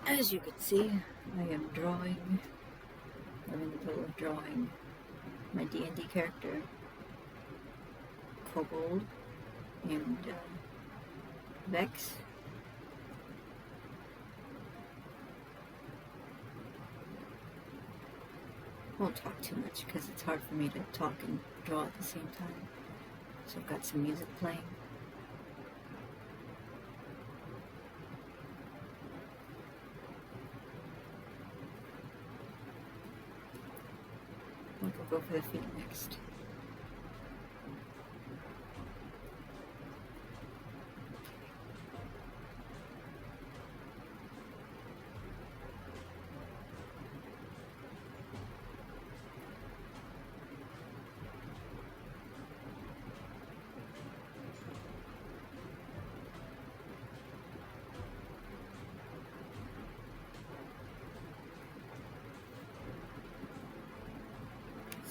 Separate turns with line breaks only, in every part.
As you can see, I am drawing. I'm in the middle of drawing my D&D character, Kobold, named Vex. Won't talk too much because it's hard for me to talk and draw at the same time. So I've got some music playing. I think I'll go for the feet next.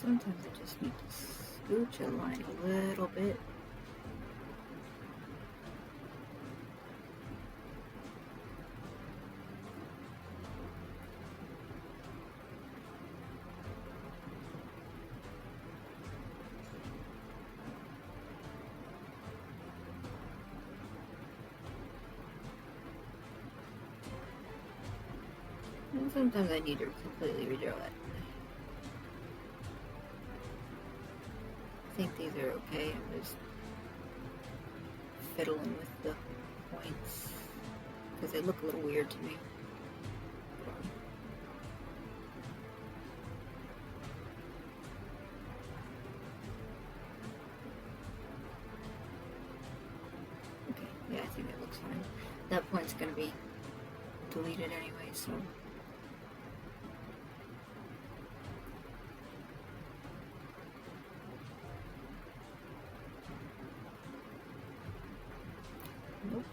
Sometimes I just need to scooch a line a little bit. And sometimes I need to completely redraw it. I think these are okay. I'm just fiddling with the points because they look a little weird to me. Okay, yeah, I think that looks fine. That point's going to be deleted anyway, so. Nope.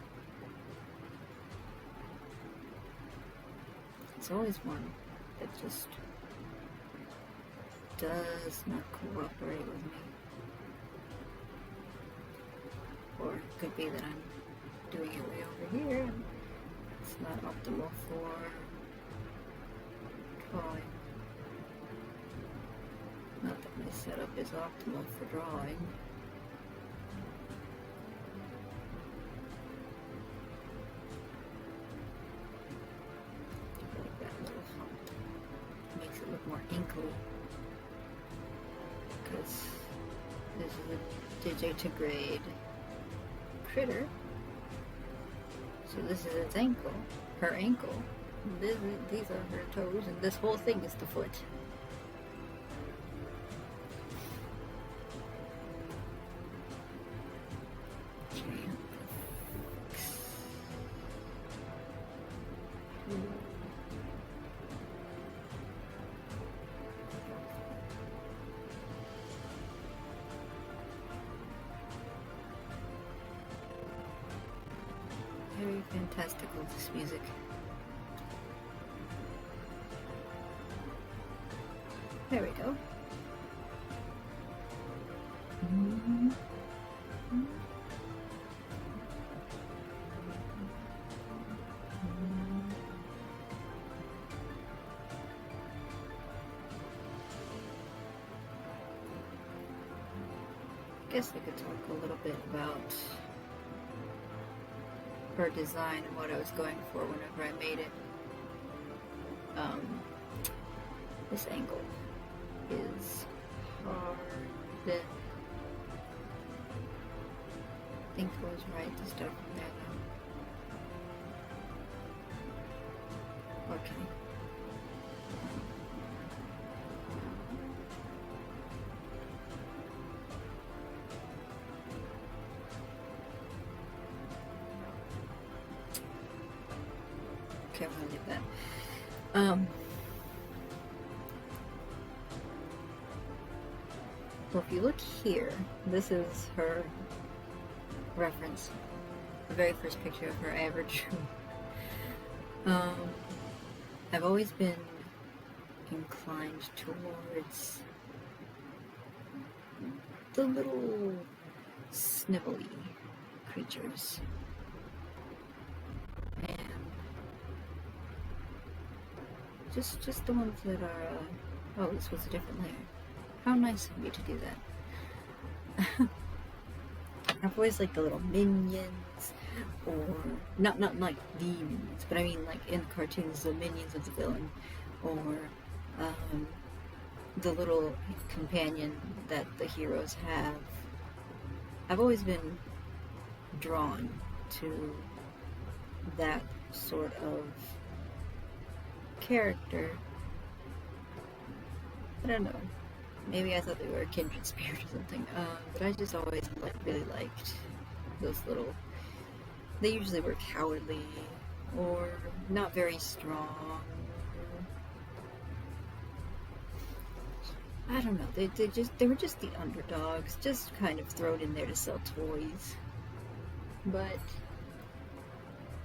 It's always one that just does not cooperate with me. Or it could be that I'm doing it way over here and it's not optimal for drawing. Not that my setup is optimal for drawing. More inkly because this is a digitigrade critter, so this is its ankle, her ankle, these are her toes, and this whole thing is the foot. Very fantastical, this music. There we go. I guess I could talk a little bit about her design and what I was going for whenever I made it. This angle is hard. I think I was right to start from there though. Okay. Okay, I'm gonna leave that. Well, if you look here, this is her reference, the very first picture of her I ever drew. I've always been inclined towards the little snivelly creatures. And Just the ones that are, oh, this was a different layer. How nice of you to do that. I've always liked the little minions, or not like the minions, but I mean like in cartoons, the minions of the villain, or the little companion that the heroes have. I've always been drawn to that sort of character. I don't know. Maybe I thought they were a kindred spirit or something. But I just always really liked those little. They usually were cowardly or not very strong. I don't know. They were just the underdogs, just kind of thrown in there to sell toys. But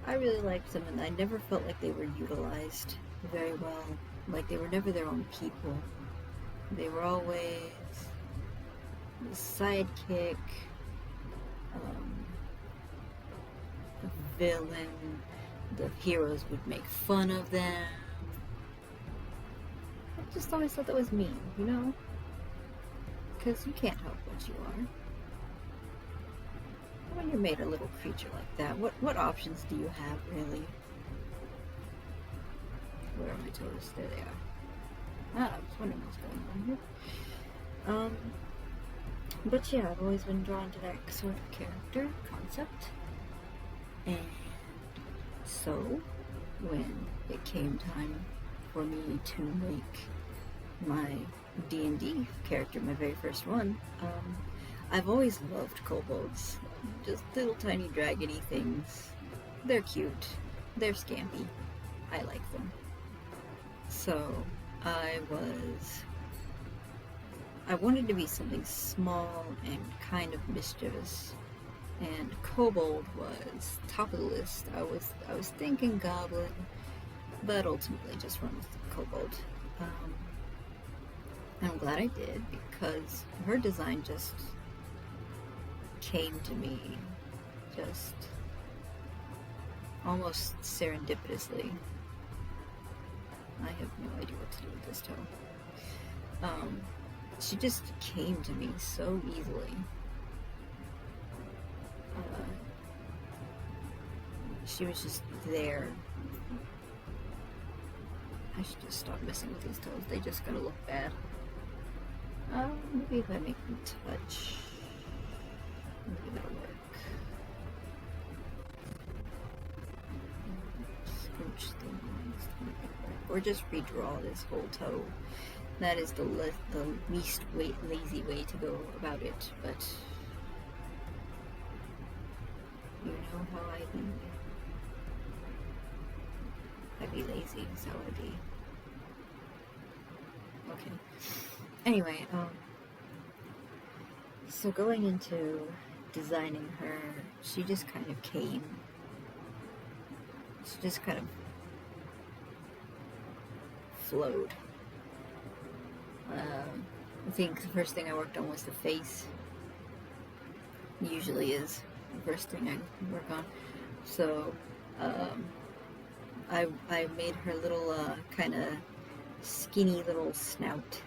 I really liked them, and I never felt like they were utilized very well. Like they were never their own people. They were always the sidekick, the villain. The heroes would make fun of them. I just always thought that was mean, you know? Because you can't help what you are. When you're made a little creature like that, what options do you have, really? Where are my toes? There they are. I was wondering what's going on here. But yeah, I've always been drawn to that sort of character concept. And so, when it came time for me to make my D&D character, my very first one, I've always loved kobolds. Just little tiny dragony things. They're cute. They're scampy. I like them. So, I wanted to be something small and kind of mischievous, and kobold was top of the list. I was thinking goblin, but ultimately just went with kobold. I'm glad I did, because her design just came to me just almost serendipitously. I have no idea what to do with this toe. She just came to me so easily. She was just there. I should just stop messing with these toes. They just gotta look bad. Maybe if I make them touch, maybe that'll work. Scooch things, or just redraw this whole toe. That is the least lazy way to go about it, but you know how I'd be lazy, so I'd be okay. Anyway, so going into designing her, she just kind of came. She just kind of flowed. I think the first thing I worked on was the face. Usually is the first thing I work on. So, I made her little, kind of skinny little snout.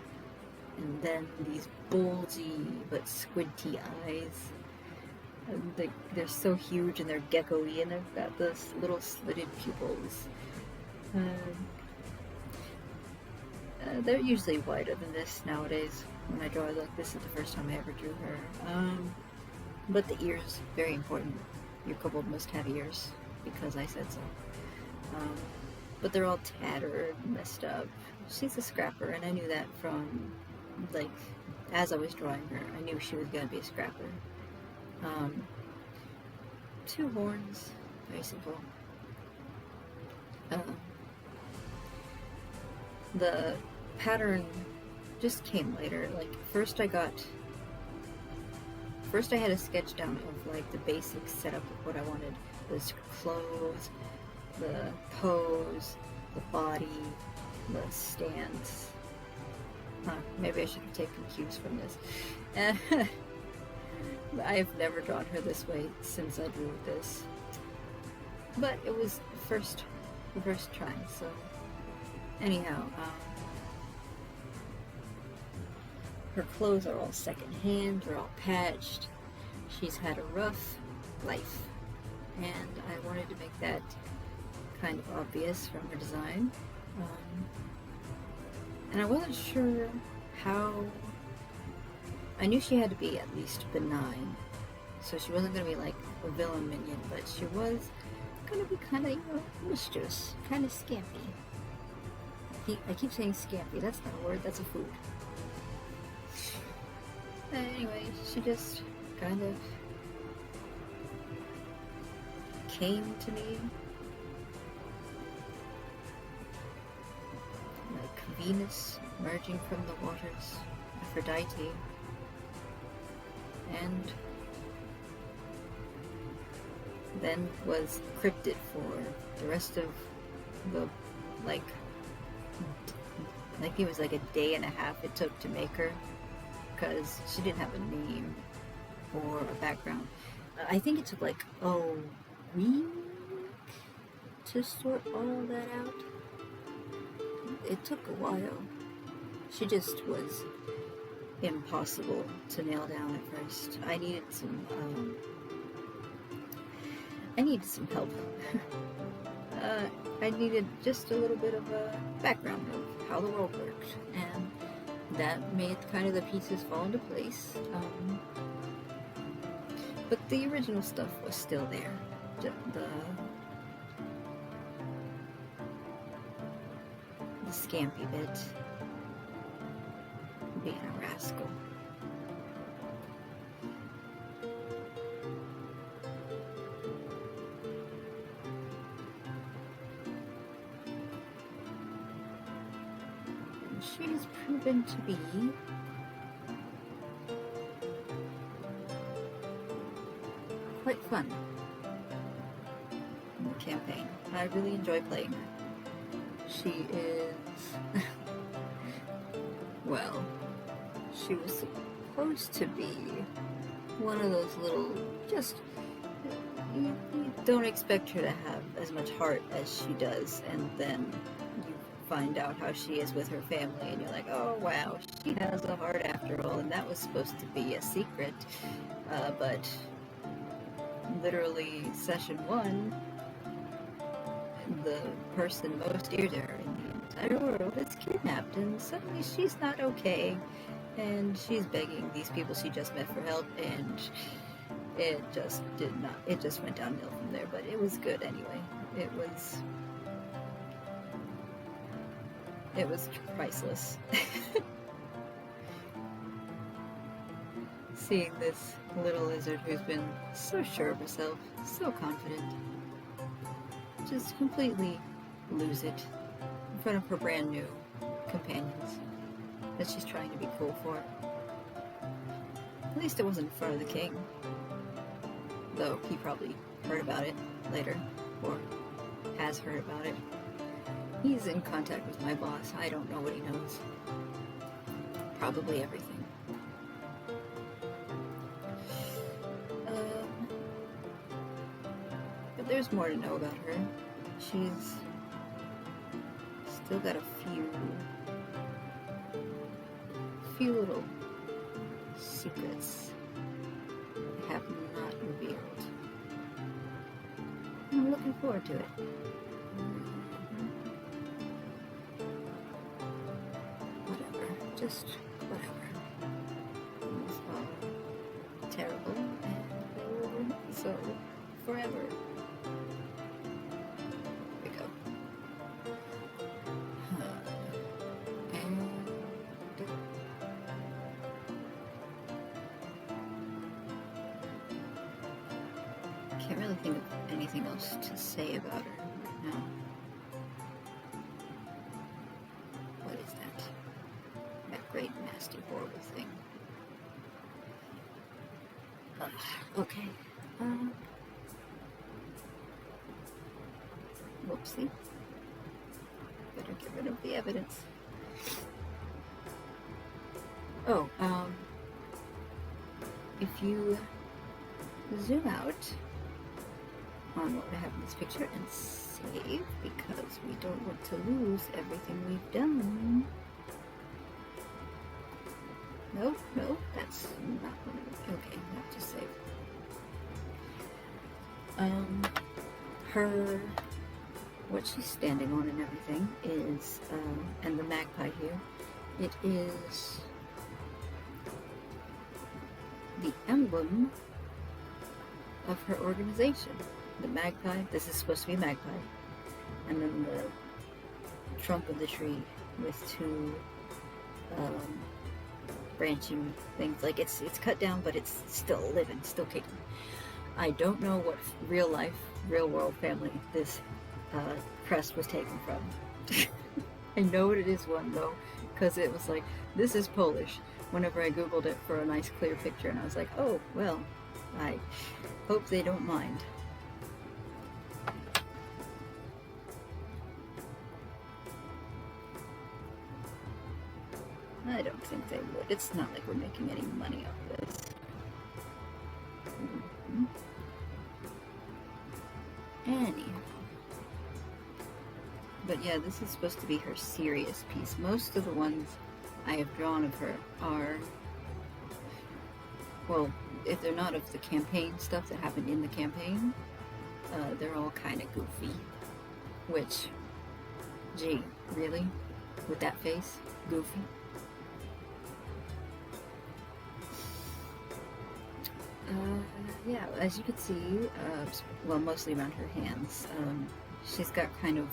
And then these bulgy but squinty eyes. And they're so huge and they're gecko-y, and they've got this little slitted pupils. They're usually wider than this nowadays. When I draw like this is the first time I ever drew her. But the ears, very important. Your kobold must have ears, because I said so. But they're all tattered, messed up. She's a scrapper, and I knew that from, like, as I was drawing her, I knew she was gonna be a scrapper. 2 horns, very simple. The pattern just came later. Like, first I had a sketch down of like the basic setup of what I wanted. The clothes, the pose, the body, the stance. Maybe I should have taken cues from this. I have never drawn her this way since I drew this. But it was the first try, so Anyhow, her clothes are all secondhand, they're all patched. She's had a rough life, and I wanted to make that kind of obvious from her design. Um, and I wasn't sure how. I knew she had to be at least benign, so she wasn't going to be like a villain minion, but she was going to be kind of, mischievous, kind of scampy. I keep saying scampy, that's not a word, that's a food. Anyway, she just kind of came to me like Venus emerging from the waters, Aphrodite, and then was cryptid for the rest of the, like it was like a day and a half it took to make her, because she didn't have a name or a background. I think it took like a week to sort all that out. It took a while. She just was impossible to nail down at first. I needed some help. I needed just a little bit of a background of how the world worked, and that made kind of the pieces fall into place. But the original stuff was still there. The scampy bit, being a rascal. And she's proven to be quite fun in the campaign. I really enjoy playing her. She is well, she was supposed to be one of those little, just, you don't expect her to have as much heart as she does, and then you find out how she is with her family, and you're like, oh wow, she has a heart after all, and that was supposed to be a secret, but literally session 1, the person most dear to her in the entire world is kidnapped, and suddenly she's not okay, and she's begging these people she just met for help, and it just went downhill from there, but it was good anyway. It was priceless. Seeing this little lizard who's been so sure of herself, so confident, just completely lose it in front of her brand new companions that she's trying to be cool for. At least it wasn't in front of the king, though he probably heard about it later, or has heard about it. He's in contact with my boss. I don't know what he knows. Probably everything. But there's more to know about her. She's still got a few little secrets I have not revealed. I'm looking forward to it. Whatever, just whatever. It was all terrible and so forever. There we go. And can't really think of anything else to say about her right now. What is that? That great, nasty, horrible thing. Okay. Whoopsie. Better get rid of the evidence. Oh, if you zoom out on what we have in this picture and save, because we don't want to lose everything we've done. Nope, that's not okay, not just save. What she's standing on and everything is, and the magpie here, it is the emblem of her organization. The magpie, this is supposed to be a magpie, and then the trunk of the tree with two branching things. Like it's cut down, but it's still living, still kicking. I don't know what real world family this crest was taken from. I know what it is one though, because it was like, this is Polish. Whenever I googled it for a nice clear picture, and I was like, oh well, I hope they don't mind. I don't think they would. It's not like we're making any money off this. Anyhow. But yeah, this is supposed to be her serious piece. Most of the ones I have drawn of her are, well, if they're not of the campaign stuff that happened in the campaign, they're all kind of goofy. Which, gee, really? With that face? Goofy? Yeah, as you can see, well, mostly around her hands, she's got kind of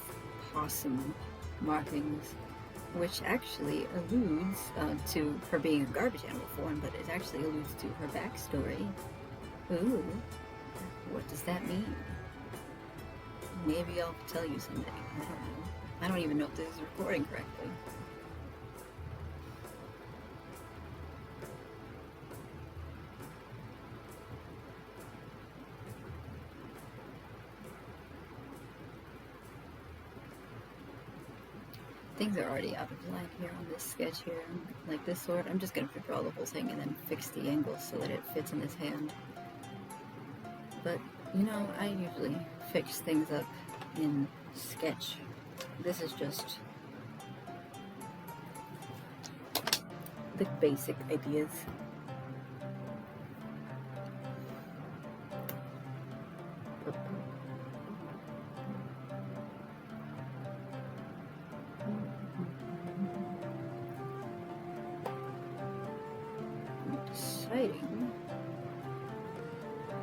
possum markings, which actually alludes to her being a garbage animal form, but it actually alludes to her backstory. Ooh, what does that mean? Maybe I'll tell you someday. I don't know. I don't even know if this is recording correctly. Things are already out of line here on this sketch here. Like this sword, I'm just going to draw the whole thing and then fix the angle so that it fits in his hand. But, you know, I usually fix things up in Sketch. This is just the basic ideas. Deciding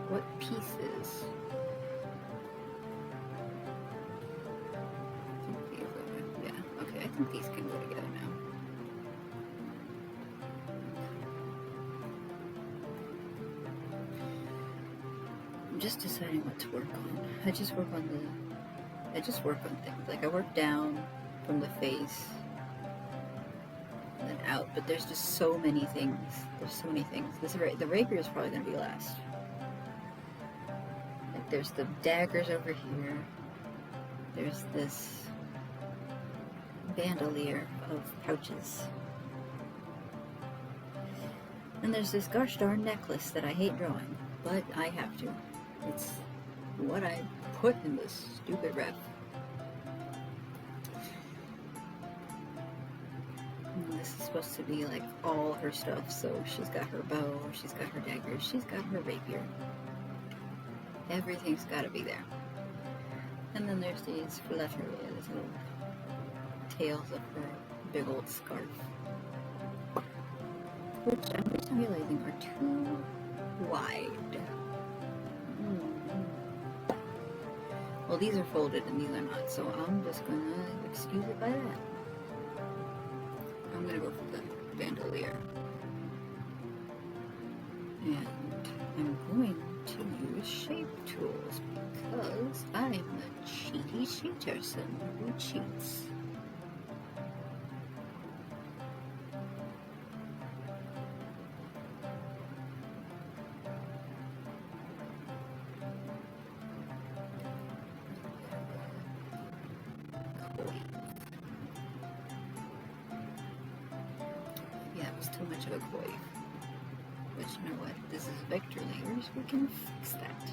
what pieces. Yeah, okay, I think these can go together now. I'm just deciding what to work on. I just work on things. Like I work down from the face and then out, but there's just so many things. The rapier is probably going to be last. Like there's the daggers over here. There's this bandolier of pouches. And there's this gosh darn necklace that I hate drawing, but I have to. It's what I put in this stupid ref. And this is supposed to be like all her stuff, so she's got her bow, she's got her daggers, she's got her rapier. Everything's got to be there. And then there's these little tails of her big old scarf, which I'm just realizing are too wide. Well, these are folded and these are not, so I'm just gonna excuse it by that. I'm gonna go for the bandolier. And I'm going to use shape tools because I'm a cheaty cheaterson who cheats. Yeah, it was too much of a coif. But you know what? This is vector layers. We can fix that.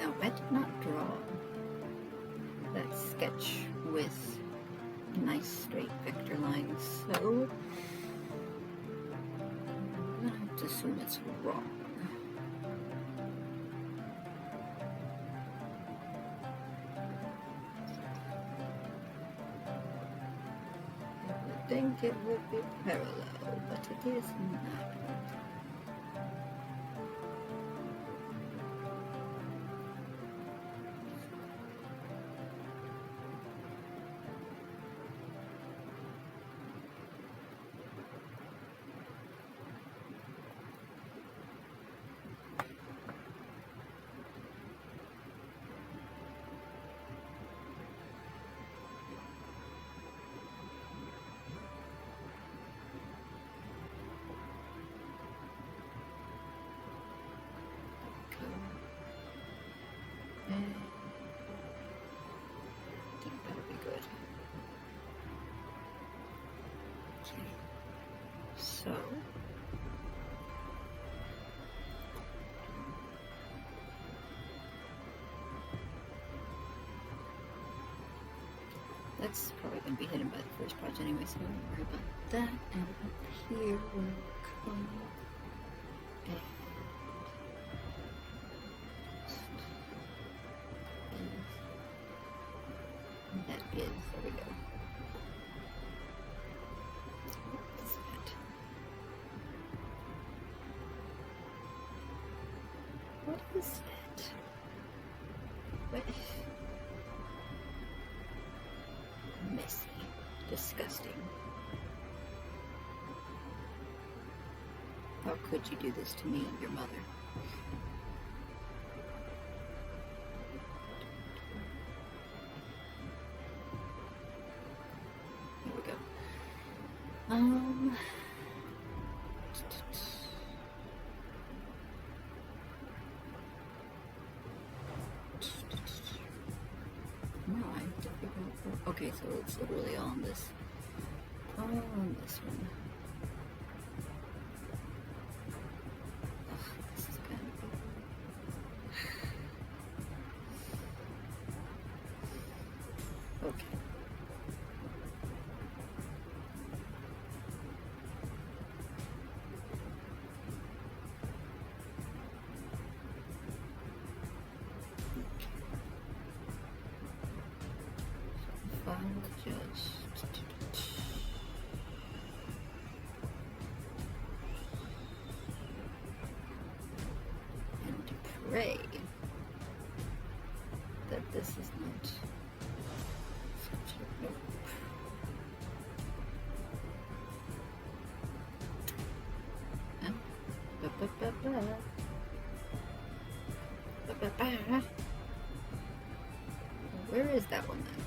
Now, I did not draw that sketch with nice straight vector lines, so I'm gonna have to assume it's wrong. I think it would be parallel, but it is not. I think that'll be good. Okay. So that's probably going to be hidden by the first part anyway, so don't worry about that. And up here will come that is, there we go. What is that? What is that? What? Messy. Disgusting. How could you do this to me, your mother? Here we go. No, I have to figure out. Okay, so it's literally on this. On this one. Ugh, this is kind of cool. Okay. And pray that this is not such a nope. Where is that one then?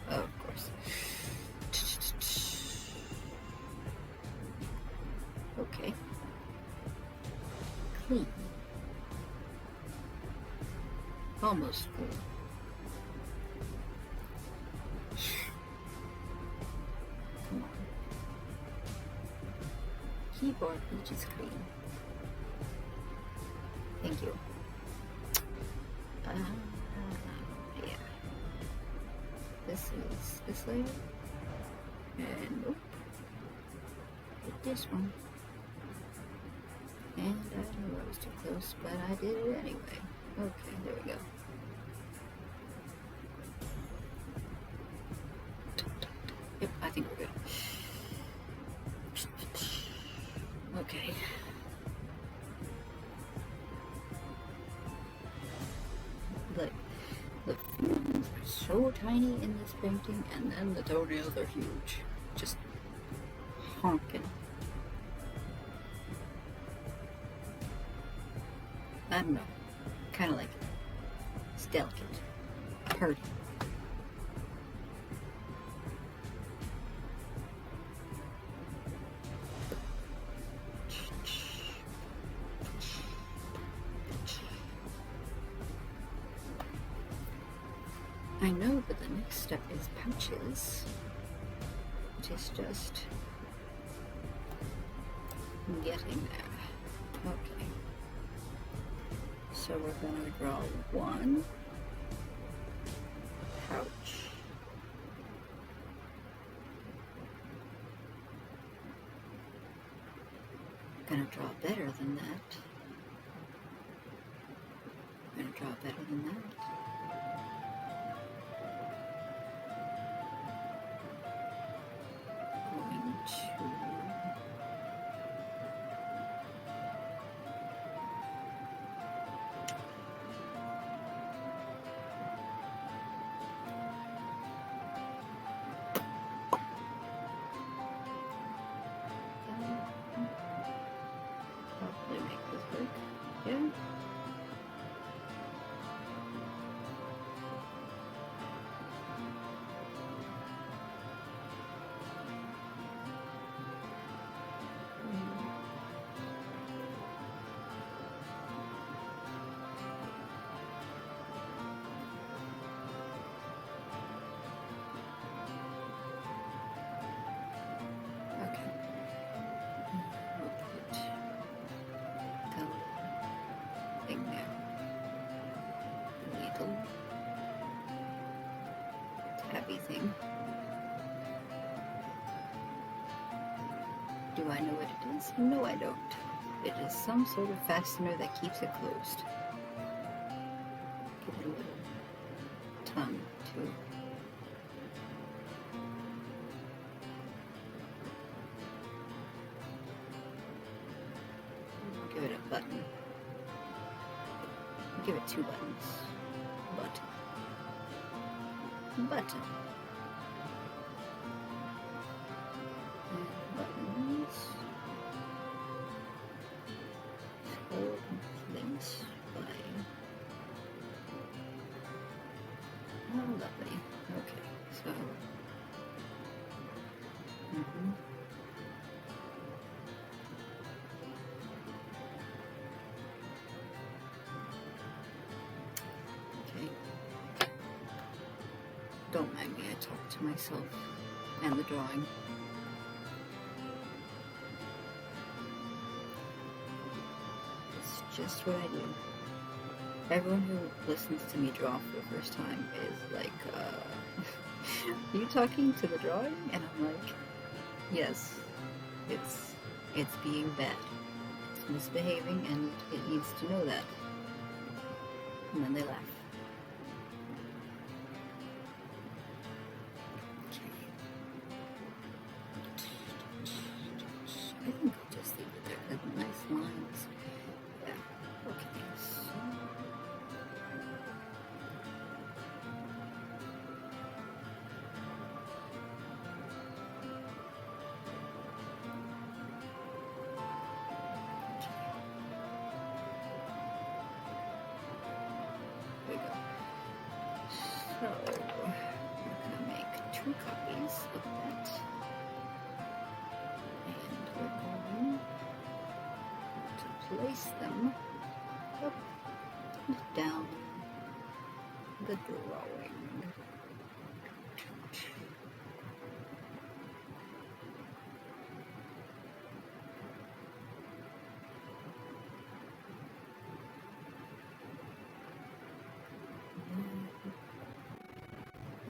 Oh, of course. Okay. Clean. Almost full. Come on. Keyboard which is clean. Thank you. Yeah. This is this layer. And nope. Hit this one. And I knew I was too close, but I did it anyway. Okay, there we go. Yep, I think we're good. Okay. The fins are so tiny in this painting, and then the toenails are huge. Just honking. I don't know. Kind of like it. It's delicate. Pretty. I know, but the next step is pouches, which is just getting there. Okay. So we're going to draw one pouch. I'm going to draw better than that. I'm going to draw better than that. Going to probably make this work. Yeah. Okay. We'll put the thing there. Little tabby thing. Do I know what it is? No, I don't. It is some sort of fastener that keeps it closed. Give it a little tongue too. Give it a button. Give it 2 buttons. Button. Button. And buttons. Hold links by. Oh, lovely. Okay, so. Okay. Don't mind me, I talk to myself and the drawing. It's just what I do. Everyone who listens to me draw for the first time is like, are you talking to the drawing? And I'm like, yes, it's being bad. It's misbehaving and it needs to know that. And then they laugh. I think I'll just leave it there. Good, nice lines. Yeah. Okay. So. There we go. So we're gonna make 2 copies of that. And we're going to place them up and down the drawing.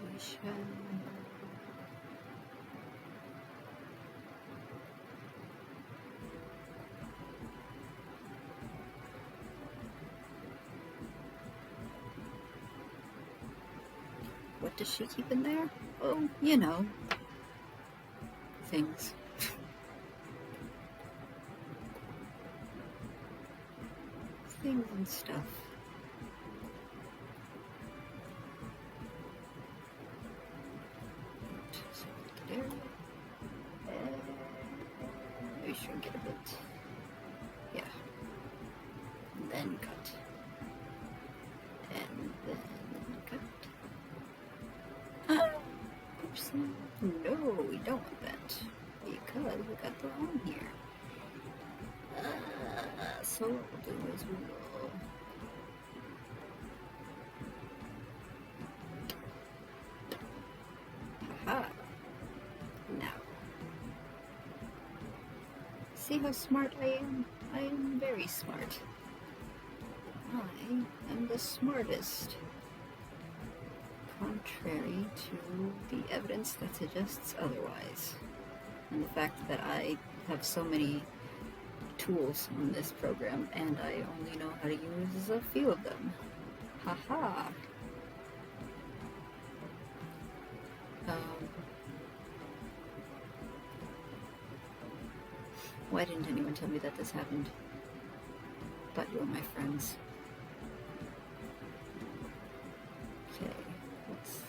We shall What does she keep in there? Oh, you know, things. Things and stuff. There. We should get a bit. Yeah. And then cut. And then cut. Oops. No, we don't want that. Because we got the line here. So what we'll do is we will aha. Now. See how smart I am? I am very smart. I am the smartest, contrary to the evidence that suggests otherwise. And the fact that I have so many tools on this program and I only know how to use a few of them. Haha. Why didn't anyone tell me that this happened? But you are my friends. Okay, let's...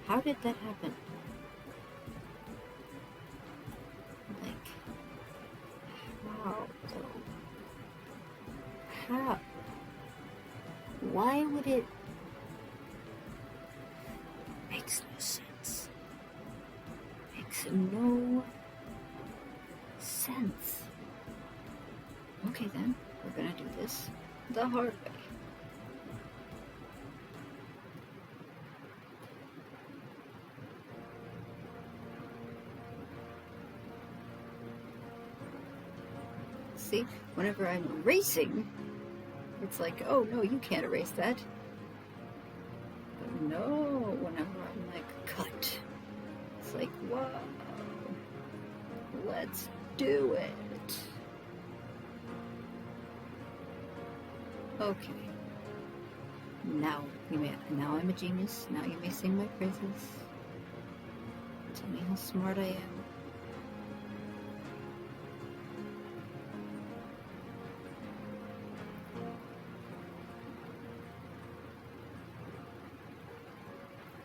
How did that happen? Like, how though? How? Why would it... Makes no sense. Makes no sense. Okay then, we're gonna do this the hard way. See, whenever I'm erasing, it's like, oh no, you can't erase that. But no, whenever I'm like, cut, it's like, whoa, let's do it. Okay. Now I'm a genius. Now you may sing my praises. Tell me how smart I am.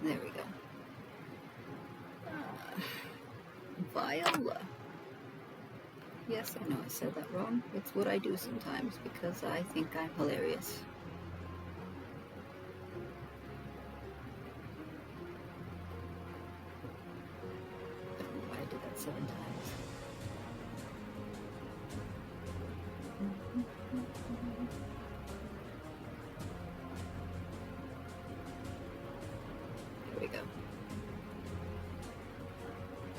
There we go. Viola. Yes, I know I said that wrong. It's what I do sometimes because I think I'm hilarious. I don't know why I did that 7 times. There we go.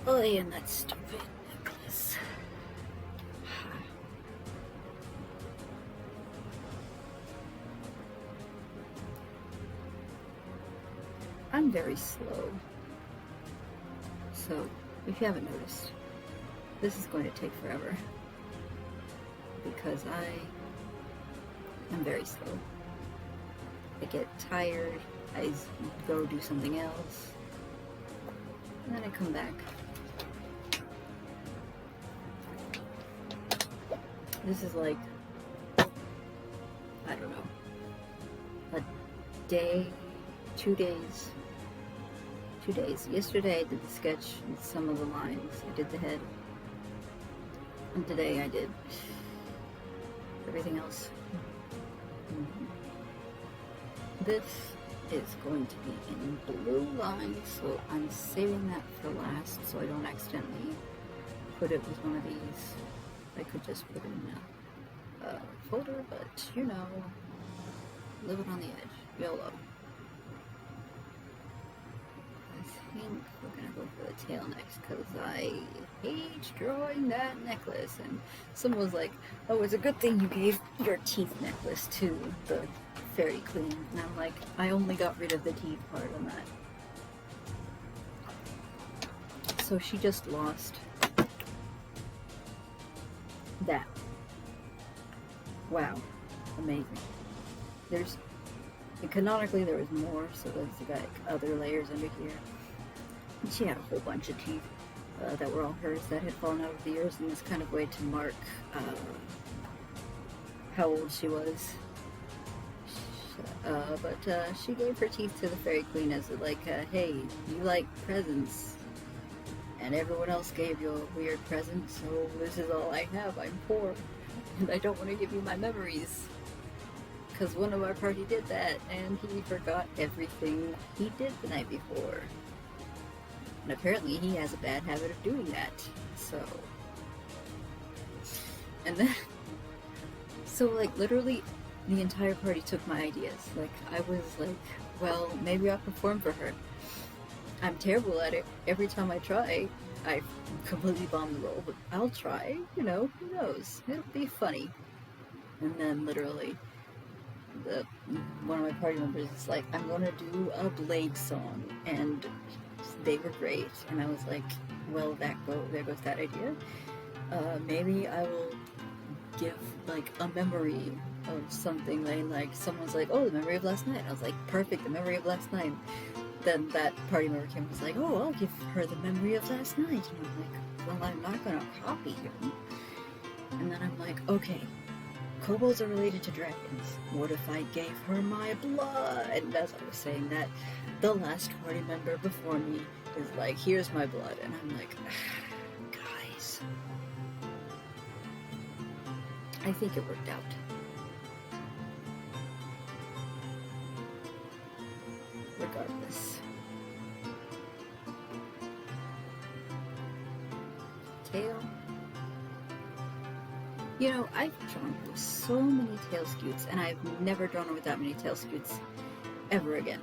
Oh, and that stupid necklace. I'm very slow, so if you haven't noticed, this is going to take forever because I am very slow. I get tired, I go do something else, and then I come back. This is like, I don't know, a day, 2 days. 2 days. Yesterday I did the sketch and some of the lines. I did the head. And today I did everything else. This is going to be in blue lines, so I'm saving that for last so I don't accidentally put it with one of these. I could just put it in a folder, but you know, live it on the edge. YOLO. I think we're gonna go for the tail next because I hate drawing that necklace. And someone was like, oh, it's a good thing you gave your teeth necklace to the fairy queen. And I'm like, I only got rid of the teeth part on that. So she just lost that. Wow. Amazing. Canonically there was more, so there's like other layers under here. And she had a whole bunch of teeth that were all hers that had fallen out of the years in this kind of way to mark how old she was. But she gave her teeth to the fairy queen as like, hey, you like presents, and everyone else gave you a weird present, so this is all I have. I'm poor, and I don't want to give you my memories. Because one of our party did that, and he forgot everything he did the night before. And apparently he has a bad habit of doing that, so... And then... So, like, literally, the entire party took my ideas. Like, I was like, well, maybe I'll perform for her. I'm terrible at it every time I try, I completely bombed the roll, but I'll try. You know, who knows? It'll be funny. And then literally, the one of my party members is like, "I'm gonna do a Blade song," and they were great. And I was like, "Well, there goes that idea. Maybe I will give like a memory of something they like." Someone's like, "Oh, the memory of last night." I was like, "Perfect, the memory of last night." Then that party member came and was like, "Oh, I'll give her the memory of last night." And I'm like, "Well, I'm not gonna copy him." And then I'm like, "Okay, kobolds are related to dragons. What if I gave her my blood?" And as I was saying that, the last party member before me is like, "Here's my blood." And I'm like, guys, I think it worked out. Regardless. Tail. You know, I've drawn with so many tail scutes, and I've never drawn her with that many tail scutes ever again.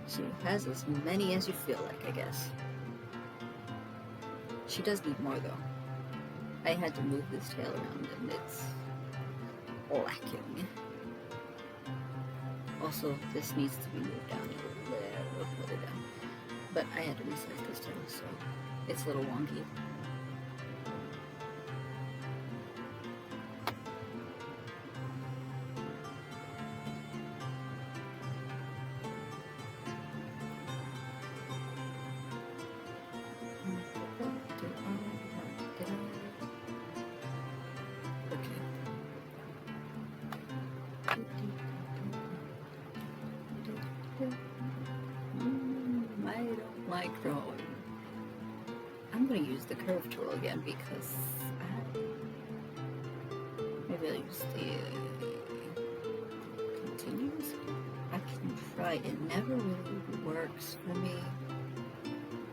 She has as many as you feel like, I guess. She does need more, though. I had to move this tail around, and it's lacking. Also, this needs to be moved down a little further down. But I had to resize this tail, so it's a little wonky. I don't like drawing. I'm going to use the curve tool again because maybe I'll use the continuous. I can try. It never really works for me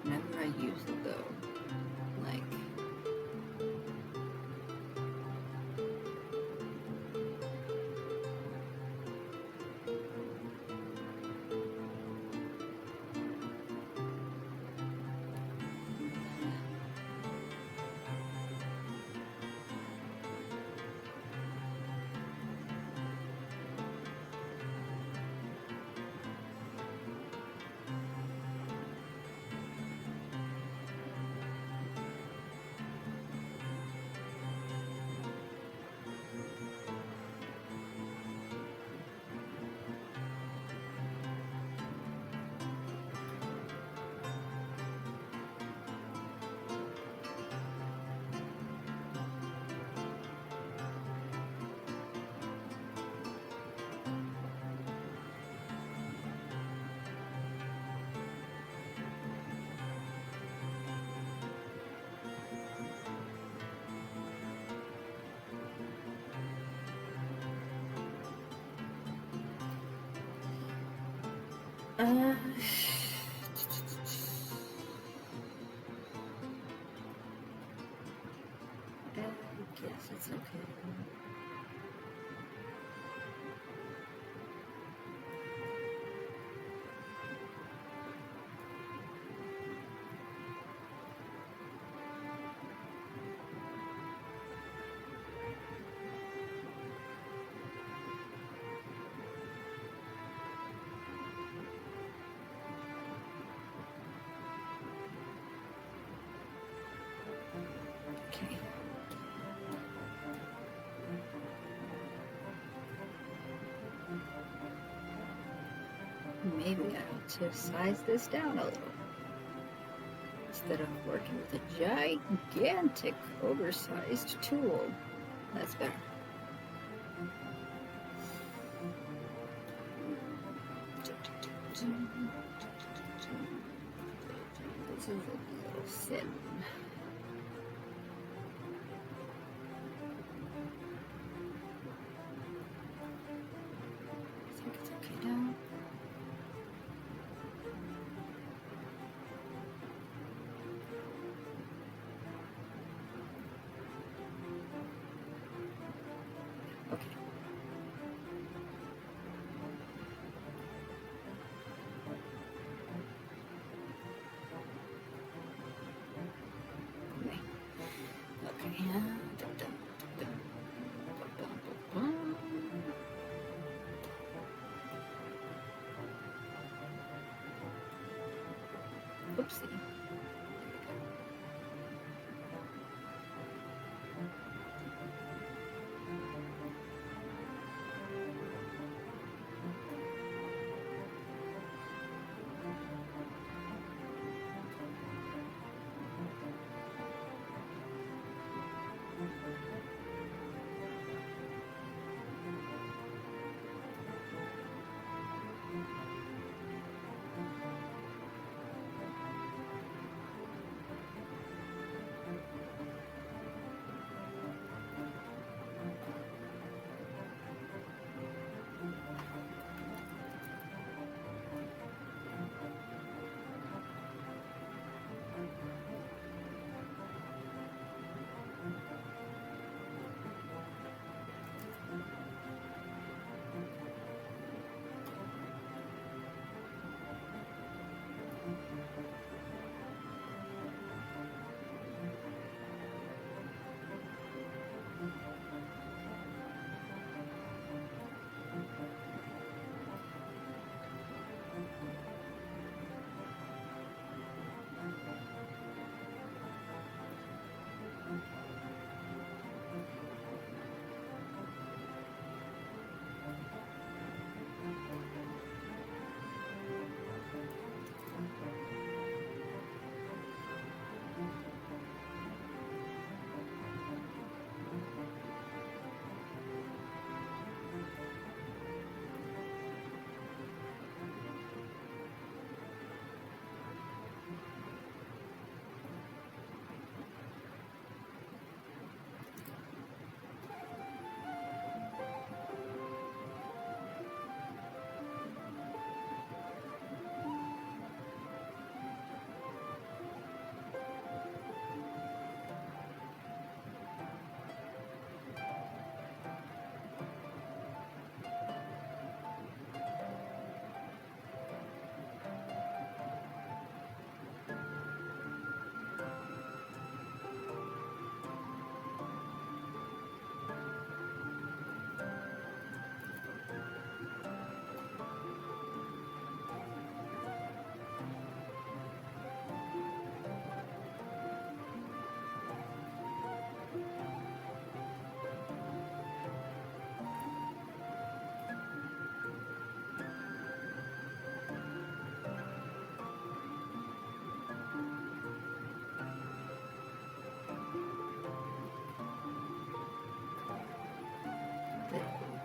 whenever I use it, though. Like, I guess it's okay. Okay. Maybe I ought to size this down a little. Instead of working with a gigantic, oversized tool. That's better. This is a little thin. I think it's okay now. Okay. Whoopsie.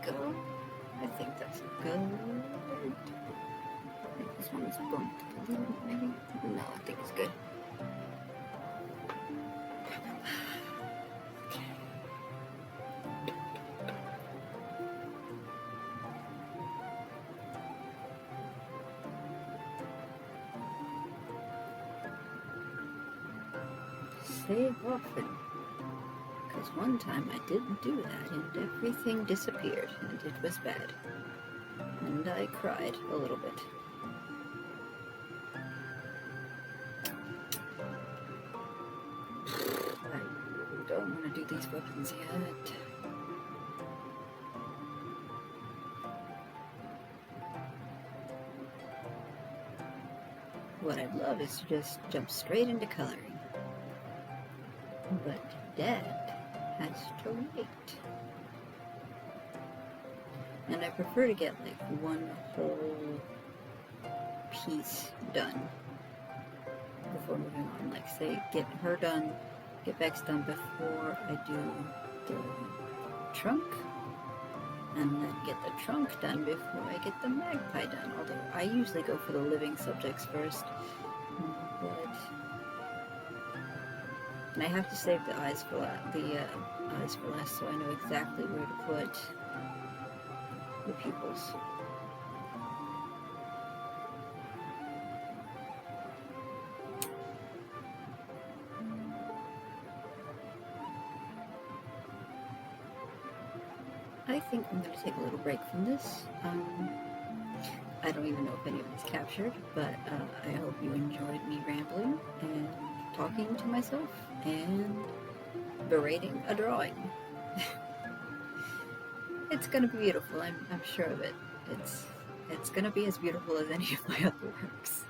Go. I think that's good. I think this one's bumped a little bit, maybe? No, I think it's good. Save often. Because one time I didn't do that and everything disappeared and it was bad. And I cried a little bit. I don't want to do these weapons yet. What I'd love is to just jump straight into coloring. But Dad has to wait. And I prefer to get like one whole piece done before moving on. Like say, get her done, get Vex done before I do the trunk, and then get the trunk done before I get the magpie done. Although I usually go for the living subjects first, but and I have to save the eyes for last, so I know exactly where to put the pupils. I think I'm going to take a little break from this. I don't even know if any of it's captured, but I hope you enjoyed me rambling and talking to myself and berating a drawing. It's going to be beautiful, I'm sure of it. It's going to be as beautiful as any of my other works.